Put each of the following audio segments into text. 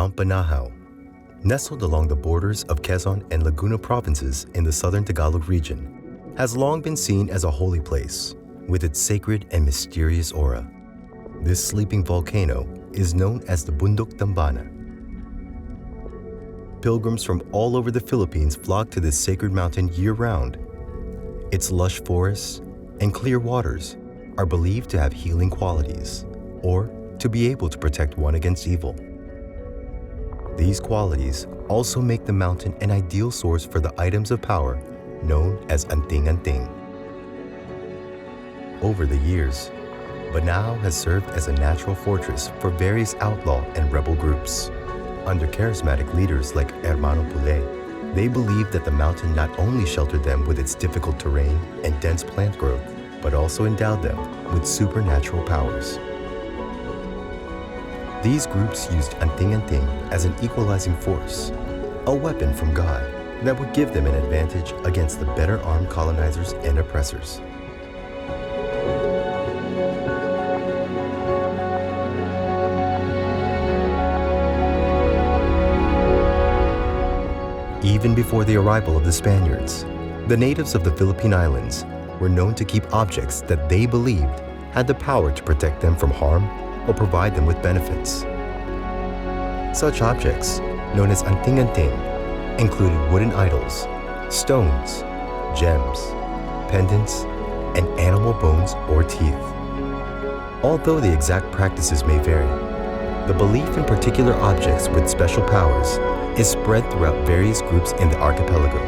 Mount Banahaw, nestled along the borders of Quezon and Laguna provinces in the southern Tagalog region, has long been seen as a holy place with its sacred and mysterious aura. This sleeping volcano is known as the Bundok Dambana. Pilgrims from all over the Philippines flock to this sacred mountain year-round. Its lush forests and clear waters are believed to have healing qualities, or to be able to protect one against evil. These qualities also make the mountain an ideal source for the items of power known as anting-anting. Over the years, Banahaw has served as a natural fortress for various outlaw and rebel groups. Under charismatic leaders like Hermano Pule, they believed that the mountain not only sheltered them with its difficult terrain and dense plant growth, but also endowed them with supernatural powers. These groups used anting-anting as an equalizing force, a weapon from God that would give them an advantage against the better armed colonizers and oppressors. Even before the arrival of the Spaniards, the natives of the Philippine Islands were known to keep objects that they believed had the power to protect them from harm or provide them with benefits. Such objects, known as anting-anting, included wooden idols, stones, gems, pendants, and animal bones or teeth. Although the exact practices may vary, the belief in particular objects with special powers is spread throughout various groups in the archipelago.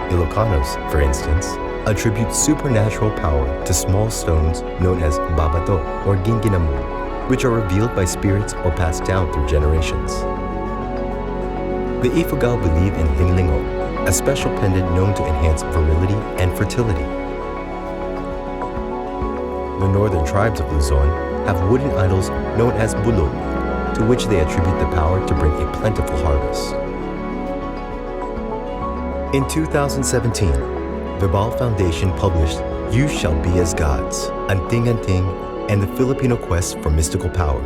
Ilocanos, for instance, attribute supernatural power to small stones known as babato or ginginamu, which are revealed by spirits or passed down through generations. The Ifugao believe in linglingo, a special pendant known to enhance virility and fertility. The northern tribes of Luzon have wooden idols known as bulog, to which they attribute the power to bring a plentiful harvest. In 2017, Vibal Foundation published You Shall Be as Gods, Anting-Anting, and the Filipino Quest for Mystical Power.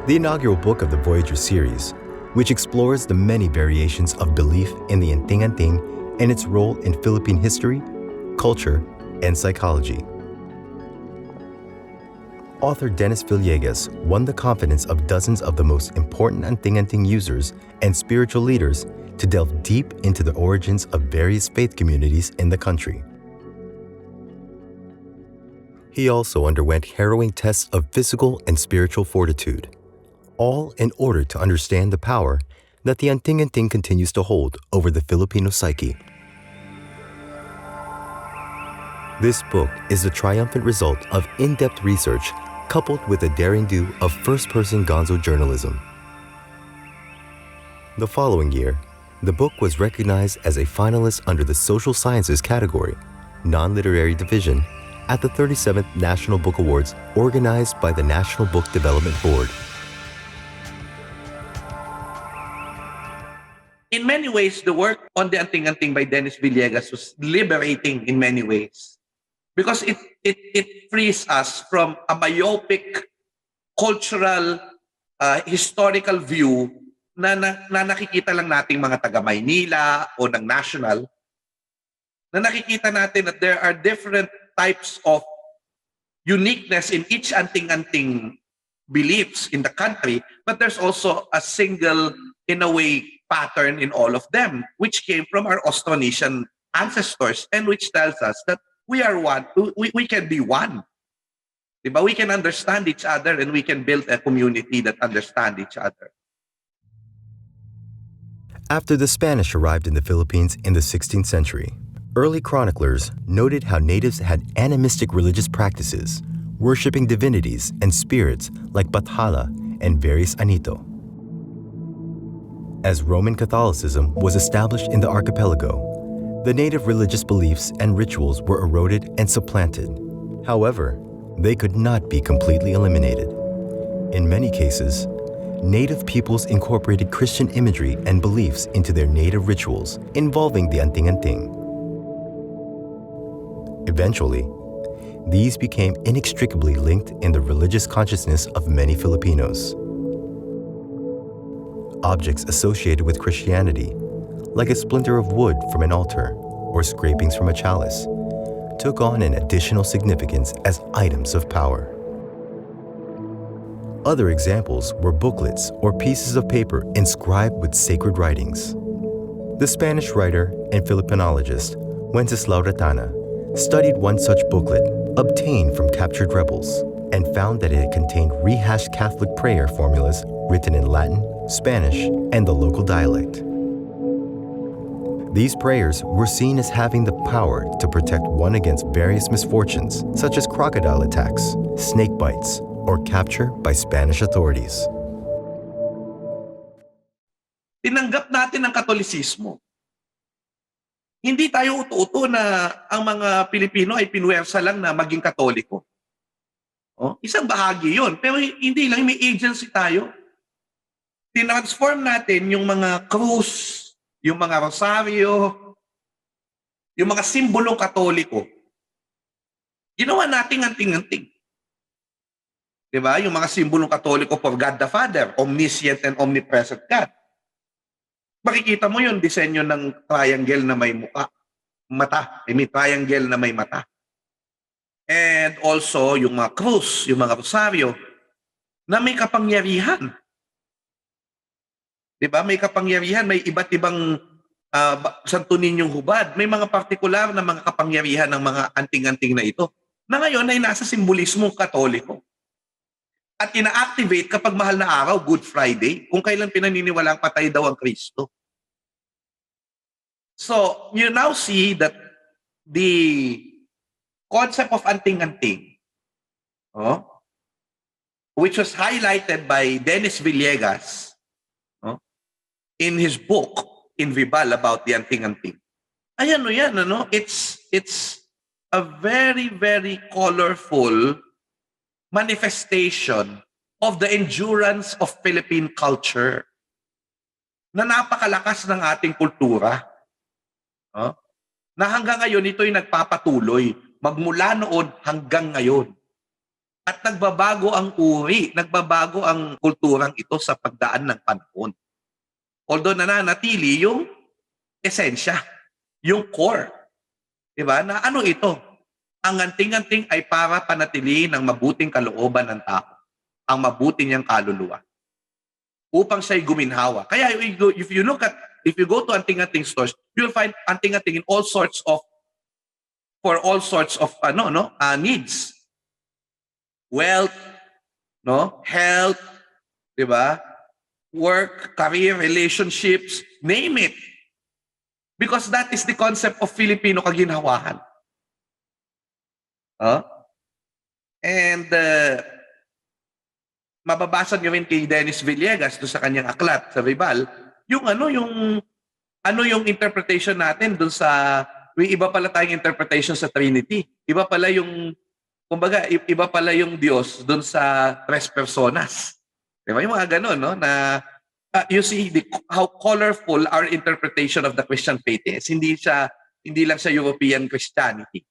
The inaugural book of the Voyager series, which explores the many variations of belief in the Anting-Anting and its role in Philippine history, culture, and psychology. Author Dennis Villegas won the confidence of dozens of the most important anting-anting users and spiritual leaders to delve deep into the origins of various faith communities in the country. He also underwent harrowing tests of physical and spiritual fortitude, all in order to understand the power that the anting-anting continues to hold over the Filipino psyche. This book is the triumphant result of in-depth research coupled with the daring do of first-person gonzo journalism. The following year, the book was recognized as a finalist under the Social Sciences category, non-literary division, at the 37th National Book Awards organized by the National Book Development Board. In many ways, the work on the Anting-Anting by Dennis Villegas was liberating in many ways, because it frees us from a myopic cultural historical view na nakikita lang nating mga taga Maynila o ng national, na nakikita natin that there are different types of uniqueness in each anting-anting beliefs in the country, but there's also a single, in a way, pattern in all of them, which came from our Austronesian ancestors and which tells us that we are one, we can be one. Diba? We can understand each other and we can build a community that understands each other. After the Spanish arrived in the Philippines in the 16th century, early chroniclers noted how natives had animistic religious practices, worshipping divinities and spirits like Bathala and various Anito. As Roman Catholicism was established in the archipelago, the native religious beliefs and rituals were eroded and supplanted. However, they could not be completely eliminated. In many cases, native peoples incorporated Christian imagery and beliefs into their native rituals involving the anting-anting. Eventually, these became inextricably linked in the religious consciousness of many Filipinos. objects associated with Christianity, like a splinter of wood from an altar or scrapings from a chalice, took on an additional significance as items of power. Other examples were booklets or pieces of paper inscribed with sacred writings. The Spanish writer and Filipinologist Wenceslao Retana studied one such booklet obtained from captured rebels and found that it contained rehashed Catholic prayer formulas written in Latin, Spanish, and the local dialect. These prayers were seen as having the power to protect one against various misfortunes such as crocodile attacks, snake bites, or capture by Spanish authorities. Tinanggap natin ang Katolisismo. Hindi tayo uto-uto na ang mga Pilipino ay pinuwersa lang na maging Katoliko. Isang bahagi yun. Pero hindi lang, may agency tayo. Tinransform natin yung mga krus, yung mga rosaryo, yung mga simbolong Katoliko. Ginawa natin anting-anting. Diba? Yung mga simbolong Katoliko for God the Father, omniscient and omnipresent God. Makikita mo yun, disenyo ng triangle na may mata. May triangle na may mata. And also, yung mga krus, yung mga rosaryo, na may kapangyarihan. Diba? May kapangyarihan, may iba't ibang Santo Niñong hubad. May mga partikular na mga kapangyarihan ng mga anting-anting na ito. Na ngayon ay nasa simbolismo Katoliko. At ina-activate kapag mahal na araw, Good Friday, kung kailan pinaniniwalang patay daw ang Kristo. So, you now see that the concept of anting-anting, which was highlighted by Dennis Villegas in his book, in Vibal, about the anting-anting. Ayan yan, it's a very, very colorful manifestation of the endurance of Philippine culture na napakalakas ng ating kultura. Na hanggang ngayon, ito'y nagpapatuloy magmula noon hanggang ngayon. At nagbabago ang uri, nagbabago ang kulturang ito sa pagdaan ng panahon. Although nananatili yung esensya, yung core. Diba? Na ano ito? Ang anting-anting ay para panatilihin ang mabuting kalooban ng tao, ang mabuting niyang kaluluwa, upang siya'y guminhawa. Kaya if you go to anting-anting stores, you'll find anting-anting in all sorts of needs. Wealth, health, diba? Work, career, relationships, name it. Because that is the concept of Filipino kaginhawahan. And mababasa niyo rin kay Dennis Villegas doon sa kanyang aklat sa Vibal, yung interpretation natin doon sa may iba pala tayong interpretation sa Trinity. Iba pala yung Diyos doon sa tres personas. Diba? Yung mga ganun, na you see how colorful our interpretation of the Christian faith is. Hindi lang sa European Christianity.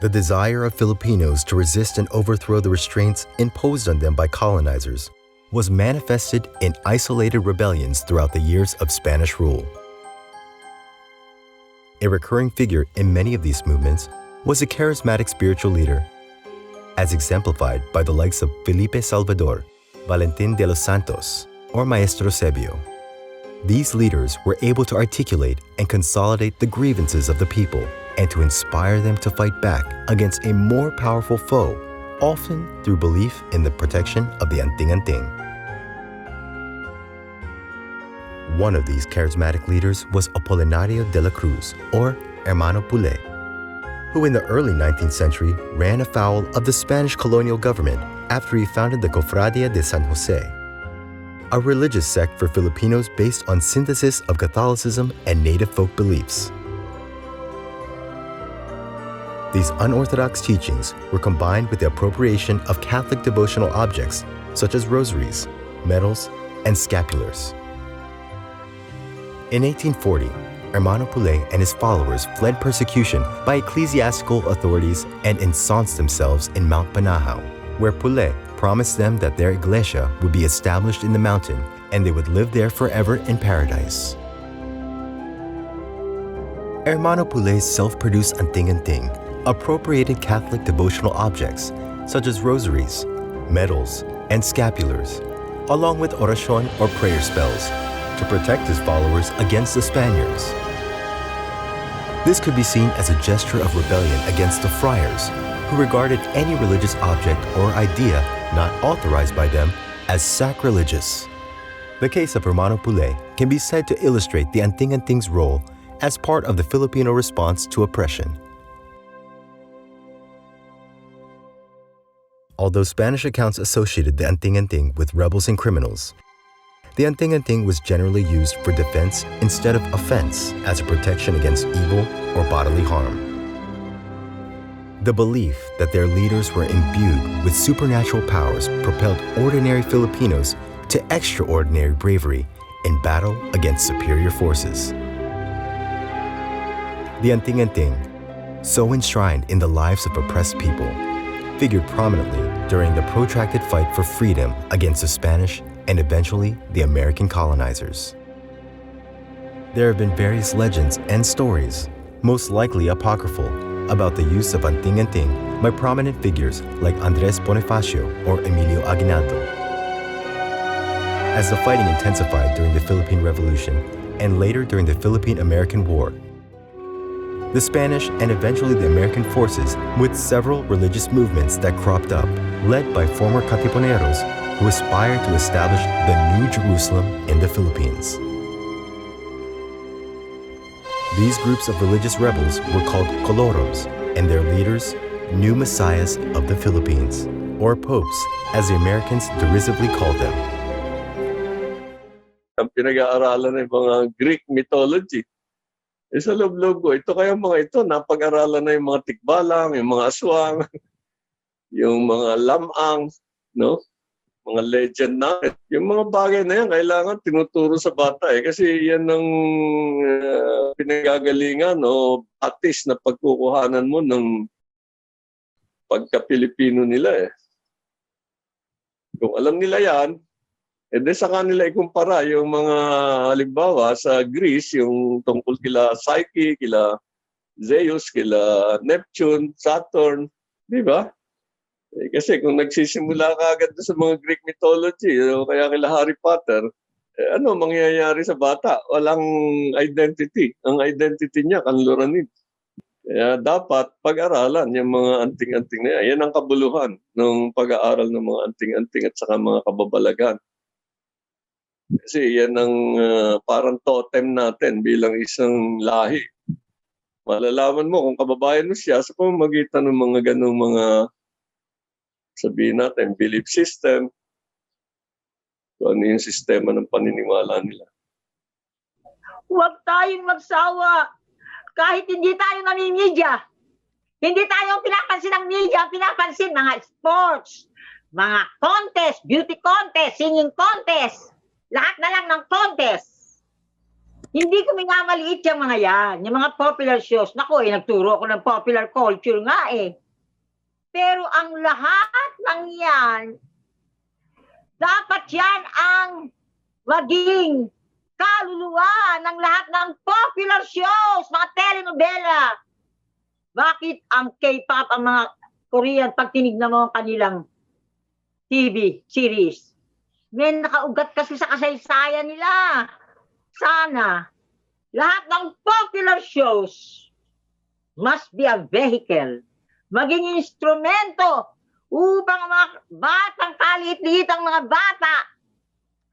The desire of Filipinos to resist and overthrow the restraints imposed on them by colonizers was manifested in isolated rebellions throughout the years of Spanish rule. A recurring figure in many of these movements was a charismatic spiritual leader, as exemplified by the likes of Felipe Salvador, Valentin de los Santos, or Maestro Sebio. These leaders were able to articulate and consolidate the grievances of the people and to inspire them to fight back against a more powerful foe, often through belief in the protection of the anting-anting. One of these charismatic leaders was Apolinario de la Cruz, or Hermano Pule, who in the early 19th century ran afoul of the Spanish colonial government after he founded the Cofradia de San Jose, a religious sect for Filipinos based on synthesis of Catholicism and native folk beliefs. These unorthodox teachings were combined with the appropriation of Catholic devotional objects such as rosaries, medals, and scapulars. In 1840, Hermano Pule and his followers fled persecution by ecclesiastical authorities and ensconced themselves in Mount Banahaw, where Pule promised them that their iglesia would be established in the mountain and they would live there forever in paradise. Hermano Pule's self-produced anting-anting appropriated Catholic devotional objects such as rosaries, medals, and scapulars, along with oracion or prayer spells, to protect his followers against the Spaniards. This could be seen as a gesture of rebellion against the friars, who regarded any religious object or idea not authorized by them as sacrilegious. The case of Hermano Pule can be said to illustrate the anting-anting's role as part of the Filipino response to oppression. Although Spanish accounts associated the anting-anting with rebels and criminals, the anting-anting was generally used for defense instead of offense as a protection against evil or bodily harm. The belief that their leaders were imbued with supernatural powers propelled ordinary Filipinos to extraordinary bravery in battle against superior forces. The anting-anting, so enshrined in the lives of oppressed people, figured prominently during the protracted fight for freedom against the Spanish and eventually the American colonizers. There have been various legends and stories, most likely apocryphal, about the use of anting-anting by prominent figures like Andres Bonifacio or Emilio Aguinaldo. As the fighting intensified during the Philippine Revolution and later during the Philippine-American War, the Spanish and eventually the American forces, with several religious movements that cropped up, led by former Katipuneros who aspired to establish the New Jerusalem in the Philippines. These groups of religious rebels were called Colorons, and their leaders, New Messiahs of the Philippines, or Popes, as the Americans derisively called them. Ang pinag-aaralan ng mga Greek mythology. Sa loob-loob ko, ito kaya mga ito, napag-aralan na yung mga tikbalang, yung mga aswang, yung mga lamang, no? Mga legend natin. Yung mga bagay na yan, kailangan tinuturo sa bata kasi yan ang pinagagalingan o batis na pagkukuhanan mo ng pagka-Pilipino nila . Kung alam nila yan, sa kanila ikumpara yung mga halimbawa sa Greece, yung tungkol kila Psyche, kila Zeus, kila Neptune, Saturn, di ba? Kasi kung nagsisimula ka agad sa mga Greek mythology, o kaya kila Harry Potter, ano mangyayari sa bata? Walang identity. Ang identity niya, kanluranin. Kaya dapat pag-aralan yung mga anting-anting na yan. Yan ang kabuluhan ng pag-aaral ng mga anting-anting at saka mga kababalagan. Kasi yan ang parang totem natin bilang isang lahi. Malalaman mo kung kababayan mo siya sa pamamagitan ng mga ganung mga, sabihin natin, belief system, kung ano yung sistema ng paniniwala nila. Huwag tayong magsawa. Kahit hindi tayo namimidya, hindi tayo pinapansin ng media, pinapansin mga sports, mga contest, beauty contest, singing contest, lahat na lang ng contest. Hindi ko minamaliit yung mga yan, yung mga popular shows. Naku, nagturo ako ng popular culture nga . Pero ang lahat ng yan, dapat yan ang maging kaluluwa ng lahat ng popular shows, mga telenovela. Bakit ang K-pop, ang mga Korean, pag tinignan mo ang kanilang TV series, may nakaugat kasi sa kasaysayan nila. Sana, lahat ng popular shows must be a vehicle, maging instrumento upang mga batang kalit-liit ang mga bata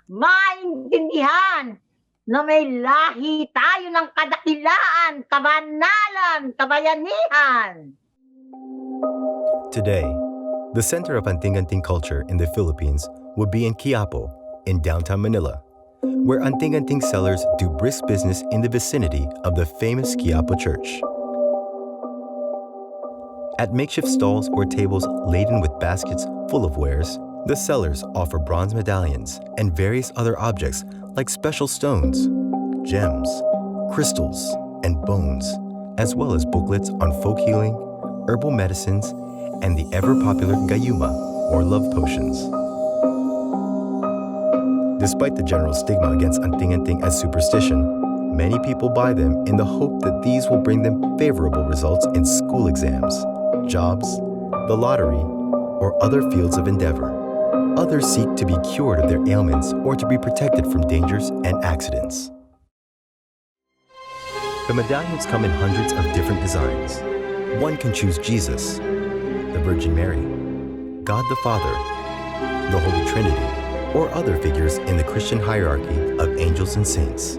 maintindihan na may lahi tayo ng kadakilaan, kabanalan, kabayanihan. Today, the center of anting-anting culture in the Philippines would be in Quiapo, in downtown Manila, where anting-anting sellers do brisk business in the vicinity of the famous Quiapo Church. At makeshift stalls or tables laden with baskets full of wares, the sellers offer bronze medallions and various other objects like special stones, gems, crystals, and bones, as well as booklets on folk healing, herbal medicines, and the ever-popular gayuma, or love potions. Despite the general stigma against anting-anting as superstition, many people buy them in the hope that these will bring them favorable results in school exams, jobs, the lottery, or other fields of endeavor. Others seek to be cured of their ailments or to be protected from dangers and accidents. The medallions come in hundreds of different designs. One can choose Jesus, the Virgin Mary, God the Father, the Holy Trinity, or other figures in the Christian hierarchy of angels and saints.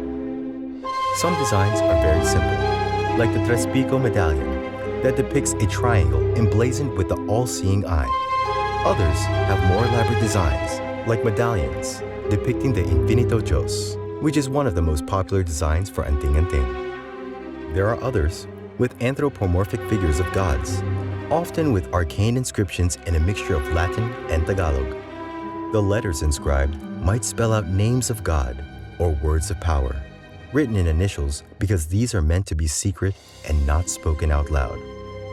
Some designs are very simple, like the Tres Pico medallion that depicts a triangle emblazoned with the all-seeing eye. Others have more elaborate designs, like medallions depicting the Infinito Diyos, which is one of the most popular designs for anting-anting. There are others with anthropomorphic figures of gods, often with arcane inscriptions in a mixture of Latin and Tagalog. The letters inscribed might spell out names of God or words of power, written in initials because these are meant to be secret and not spoken out loud,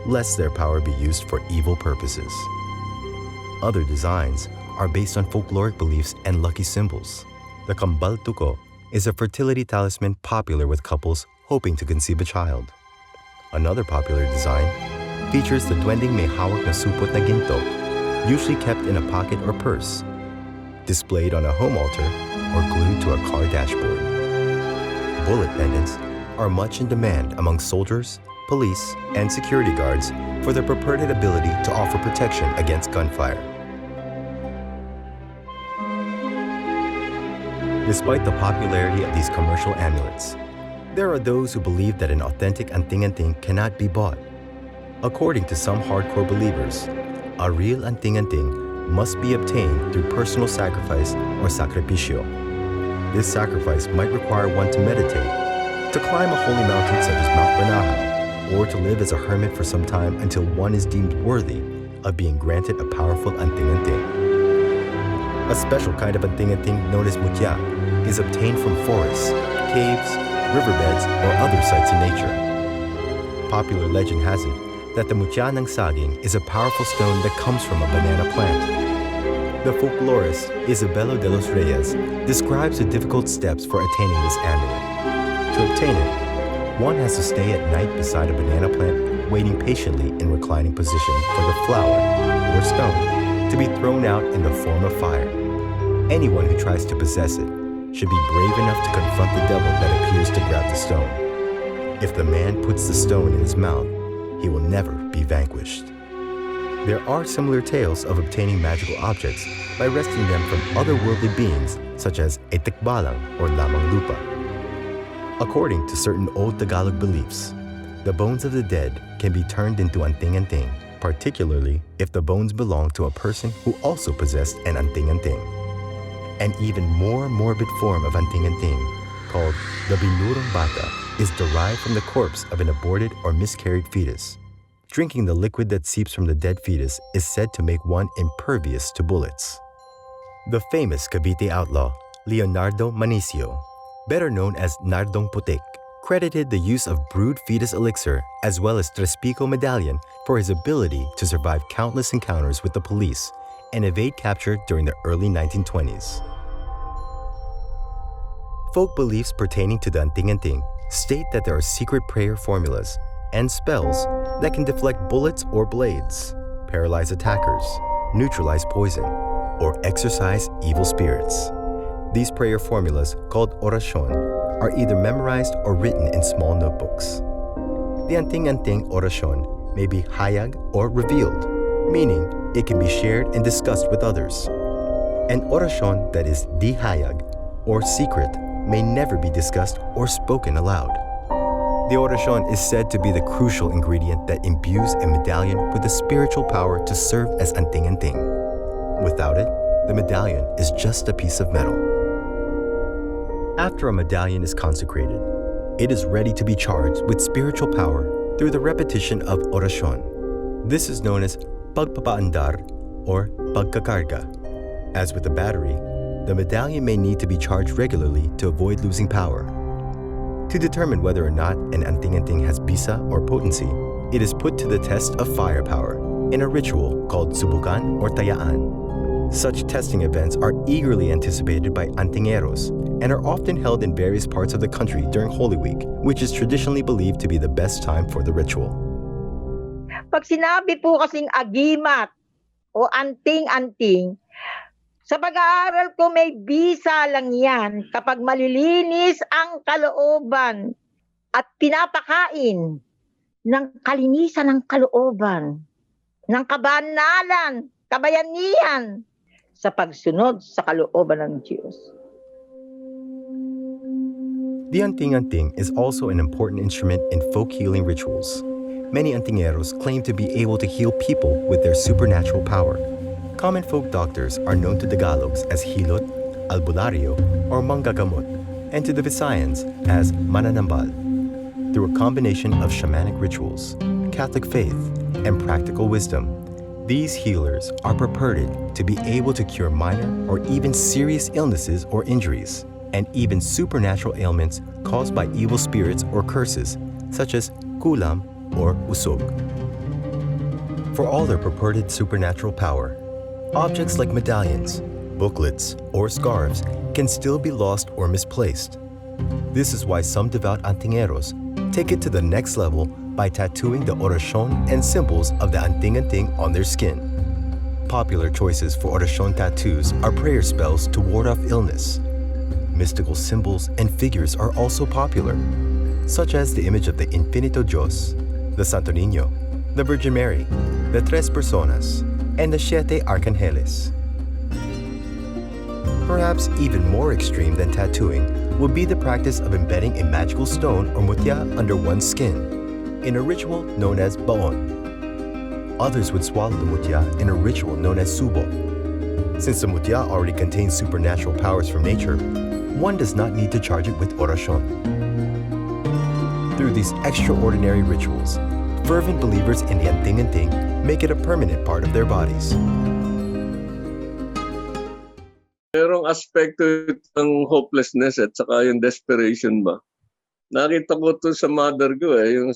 lest their power be used for evil purposes. Other designs are based on folkloric beliefs and lucky symbols. The Kambal Tuko is a fertility talisman popular with couples hoping to conceive a child. Another popular design features the duendeng may hawak na supot na ginto, usually kept in a pocket or purse, displayed on a home altar or glued to a car dashboard. Bullet pendants are much in demand among soldiers, police, and security guards for their purported ability to offer protection against gunfire. Despite the popularity of these commercial amulets, there are those who believe that an authentic anting-anting cannot be bought. According to some hardcore believers, a real anting-anting must be obtained through personal sacrifice or sacrificio. This sacrifice might require one to meditate, to climb a holy mountain such as Mount Banahaw, or to live as a hermit for some time until one is deemed worthy of being granted a powerful anting-anting. A special kind of anting-anting known as mutya is obtained from forests, caves, riverbeds, or other sites in nature. Popular legend has it that the mutya ng saging is a powerful stone that comes from a banana plant. The folklorist Isabelo de los Reyes describes the difficult steps for attaining this amulet. To obtain it, one has to stay at night beside a banana plant, waiting patiently in reclining position for the flower, or stone, to be thrown out in the form of fire. Anyone who tries to possess it should be brave enough to confront the devil that appears to grab the stone. If the man puts the stone in his mouth, he will never be vanquished. There are similar tales of obtaining magical objects by wresting them from otherworldly beings such as etikbalang or lamang lupa. According to certain old Tagalog beliefs, the bones of the dead can be turned into anting-anting, particularly if the bones belong to a person who also possessed an anting-anting. An even more morbid form of anting-anting, called the binurong bata, is derived from the corpse of an aborted or miscarried fetus. Drinking the liquid that seeps from the dead fetus is said to make one impervious to bullets. The famous Cavite outlaw, Leonardo Manicio, better known as Nardong Putik, credited the use of brewed fetus elixir as well as Tres Pico medallion for his ability to survive countless encounters with the police and evade capture during the early 1920s. Folk beliefs pertaining to the anting-anting state that there are secret prayer formulas and spells that can deflect bullets or blades, paralyze attackers, neutralize poison, or exorcise evil spirits. These prayer formulas, called orasyon, are either memorized or written in small notebooks. The anting-anting orasyon may be hayag or revealed, meaning it can be shared and discussed with others. An orasyon that is di hayag, or secret, may never be discussed or spoken aloud. The orasyon is said to be the crucial ingredient that imbues a medallion with the spiritual power to serve as anting-anting. Without it, the medallion is just a piece of metal. After a medallion is consecrated, it is ready to be charged with spiritual power through the repetition of orasyon. This is known as pagpapaandar or pagkakarga. As with the battery, the medallion may need to be charged regularly to avoid losing power. To determine whether or not an anting-anting has bisa or potency, it is put to the test of firepower in a ritual called subukan or tayaan. Such testing events are eagerly anticipated by antingeros and are often held in various parts of the country during Holy Week, which is traditionally believed to be the best time for the ritual. Pag sinabi po kasing agimat o anting-anting, sa pag-aaral ko may bisa lang yan kapag malilinis ang kalooban at pinapakain ng kalinisan ng kalooban, ng kabanalan, kabayanihan sa pagsunod sa kalooban ng Diyos. The anting-anting is also an important instrument in folk healing rituals. Many antingeros claim to be able to heal people with their supernatural power. Common folk doctors are known to Tagalogs as hilot, albulario, or manggagamot, and to the Visayans as mananambal. Through a combination of shamanic rituals, Catholic faith, and practical wisdom, these healers are purported to be able to cure minor or even serious illnesses or injuries, and even supernatural ailments caused by evil spirits or curses, such as kulam or usog. For all their purported supernatural power, objects like medallions, booklets, or scarves can still be lost or misplaced. This is why some devout antingeros take it to the next level by tattooing the orasyon and symbols of the anting-anting on their skin. Popular choices for orasyon tattoos are prayer spells to ward off illness. Mystical symbols and figures are also popular, such as the image of the Infinito Dios, the Santo Niño, the Virgin Mary, the Tres Personas, and the Siete Arcangeles. Perhaps even more extreme than tattooing would be the practice of embedding a magical stone or mutya under one's skin, in a ritual known as baon. Others would swallow the mutya in a ritual known as subo. Since the mutya already contains supernatural powers from nature, one does not need to charge it with orasyon. Through these extraordinary rituals, fervent believers in the anting-anting make it a permanent part of their bodies. Merong aspekto ng hopelessness at saka yung desperation ba. Nakita ko to sa mother ko yung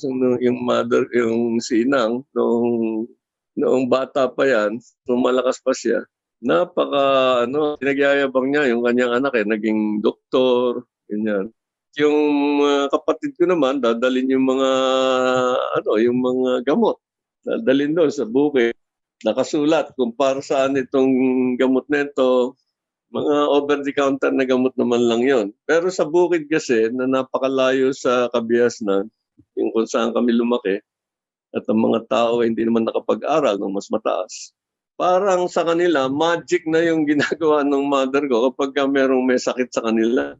sinang noong bata pa yan, nung malakas pa siya. Pinagyayabang niya yung kanyang anak naging doktor, ganyan. Yung kapatid ko naman dadalhin yung mga gamot. Dadalhin doon sa bukid. Nakasulat kung para saan itong gamot nito. Mga over-the-counter na gamot naman lang yon. Pero sa bukid kasi, na napakalayo sa Kabiasnan, yung kung saan kami lumaki, at ang mga tao hindi naman nakapag-aral ng mas mataas. Parang sa kanila, magic na yung ginagawa ng mother ko kapag merong may sakit sa kanila.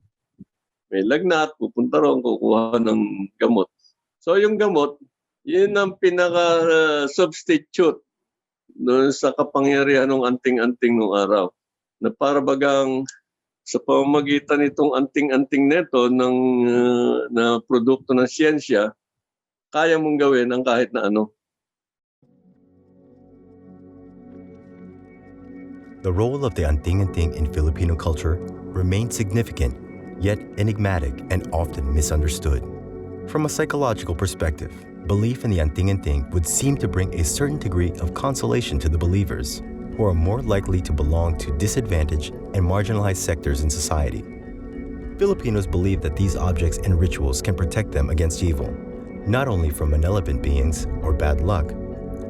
May lagnat, pupunta ron, kukuha ng gamot. So yung gamot, yun ang pinaka-substitute doon sa kapangyarihan ng anting-anting nung araw. Na para bagang sa pamamagitan nitong anting-anting neto na produkto ng siyensya, kaya mong gawin ang kahit na ano. The role of the anting-anting in Filipino culture remains significant, yet enigmatic and often misunderstood. From a psychological perspective, belief in the anting-anting would seem to bring a certain degree of consolation to the believers, who are more likely to belong to disadvantaged and marginalized sectors in society. Filipinos believe that these objects and rituals can protect them against evil, not only from malevolent beings or bad luck,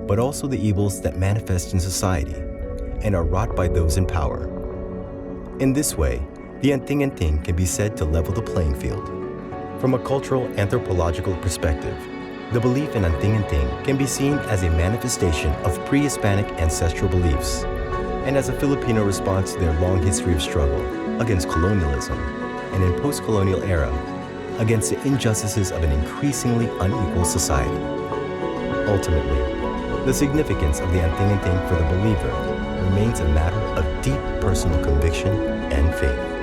but also the evils that manifest in society and are wrought by those in power. In this way, the anting-anting can be said to level the playing field. From a cultural anthropological perspective, the belief in anting-anting can be seen as a manifestation of pre-Hispanic ancestral beliefs and as a Filipino response to their long history of struggle against colonialism and in post-colonial era against the injustices of an increasingly unequal society. Ultimately, the significance of the anting-anting for the believer remains a matter of deep personal conviction and faith.